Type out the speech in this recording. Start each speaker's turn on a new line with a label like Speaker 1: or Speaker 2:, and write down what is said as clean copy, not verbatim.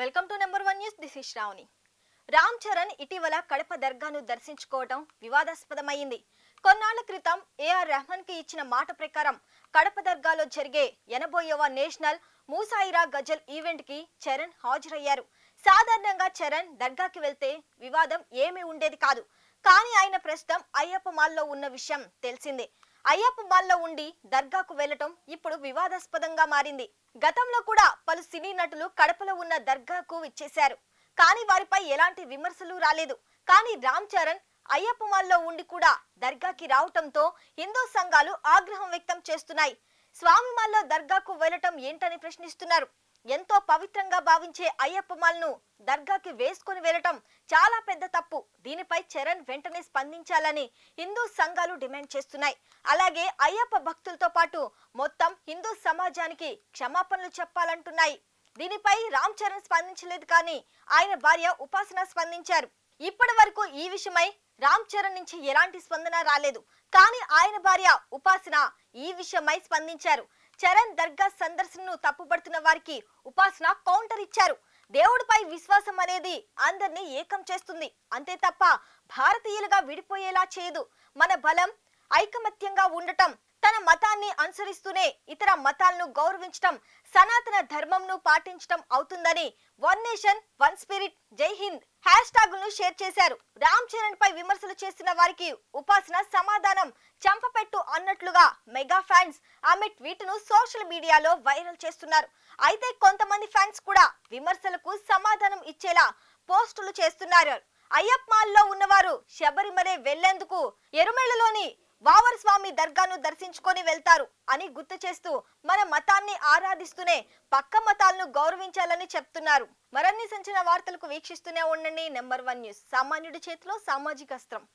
Speaker 1: Welcome to number 1 news. This is Shravani. Ram Charan ఇటీవల కడప దర్గాను దర్శించుకోవడం వివాదాస్పదమైంది. కొన్నాళ్ల క్రితం ఏఆర్ రెహమాన్ కి ఇచ్చిన మాట ప్రకారం కడప దర్గాలో జరిగే 80వ నేషనల్ మూసాయిరా గజల్ ఈవెంట్ కి చరణ్ హాజరయ్యారు. సాధారణంగా చరణ్ దర్గాకి వెళ్తే వివాదం ఏమీ ఉండేది కాదు. కానీ ఆయన ప్రస్తుతం అయ్యప్ప మాల్లో ఉన్న విషయం తెలిసిందే. అయ్యప్ప మాల్లో ఉండి దర్గాకు వెళ్లటం ఇప్పుడు వివాదాస్పదంగా మారింది. గతంలో కూడా పలు సినీ నటులు కడపలో ఉన్న దర్గాకు విచ్చేశారు. కానీ వారిపై ఎలాంటి విమర్శలు రాలేదు. కానీ రామ్ చరణ్ అయ్యప్ప మాల్లో ఉండి కూడా దర్గాకి రావటంతో హిందూ సంఘాలు ఆగ్రహం వ్యక్తం చేస్తున్నాయి. స్వామి మాల్లో దర్గాకు వెళ్లటం ఏంటని ప్రశ్నిస్తున్నారు. ఎంతో పవిత్రంగా భావించే అయ్యప్ప మాలను దర్గాకి వేసుకొని వెళ్లటం చాలా పెద్ద తప్పు. దీనిపై చరణ్ వెంటనే స్పందించాలని హిందూ సంఘాలు డిమాండ్ చేస్తున్నాయి. అలాగే అయ్యప్ప భక్తులతో పాటు మొత్తం హిందూ సమాజానికి క్షమాపణలు చెప్పాలంటున్నాయి. దీనిపై రామ్ చరణ్ స్పందించలేదు, కానీ ఆయన భార్య ఉపాసన స్పందించారు. ఇప్పటి వరకు ఈ విషయమై రామ్ చరణ్ నుంచి ఎలాంటి స్పందన రాలేదు. కానీ ఆయన భార్య ఉపాసన ఈ విషయమై స్పందించారు. చరణ్ దర్గా సందర్శనను తప్పుపడుతున్న వారికి ఉపాసన కౌంటర్ ఇచ్చారు. దేవుడిపై విశ్వాసం అనేది అందరినీ ఏకం చేస్తుంది, అంతే తప్ప భారతీయులుగా విడిపోయేలా చేయదు. మన బలం ఐకమత్యంగా ఉండటం, తన మతాన్ని అనుసరిస్తూనే ఇతర మతాలను గౌరవించటం, సనాతన ధర్మంను పాటించటం అవుతుందని వన్ నేషన్ వన్ స్పిరిట్ జై హింద్ హ్యాష్ ట్యాగులను షేర్ చేశారు. రామ్ చరణ్ పై విమర్శలు చేసిన వారికి ఉపాసన సమాధానం చంపపెట్టు అన్నట్లుగా మెగా ఫ్యాన్స్ ఆమె ట్వీట్ ను సోషల్ మీడియాలో వైరల్ చేస్తున్నారు. అయితే కొంతమంది ఫ్యాన్స్ కూడా విమర్శలకు సమాధానం ఇచ్చేలా పోస్టులు చేస్తున్నారు. అయ్యప్ప మాల్లో ఉన్నవారు శబరిమలై వెళ్లేందుకు ఎరుమెళ్లలోని వావర్ స్వామి దర్గాను దర్శించుకొని వెళ్తారు అని గుర్తు చేస్తూ మన మతాన్ని ఆరాధిస్తూనే పక్క మతాలను గౌరవించాలని చెప్తున్నారు. మరిన్ని సంచలన వార్తలకు వీక్షిస్తూనే ఉండండి నెంబర్ 1 న్యూస్. సామాన్యుడి చేతిలో సామాజిక అస్త్రం.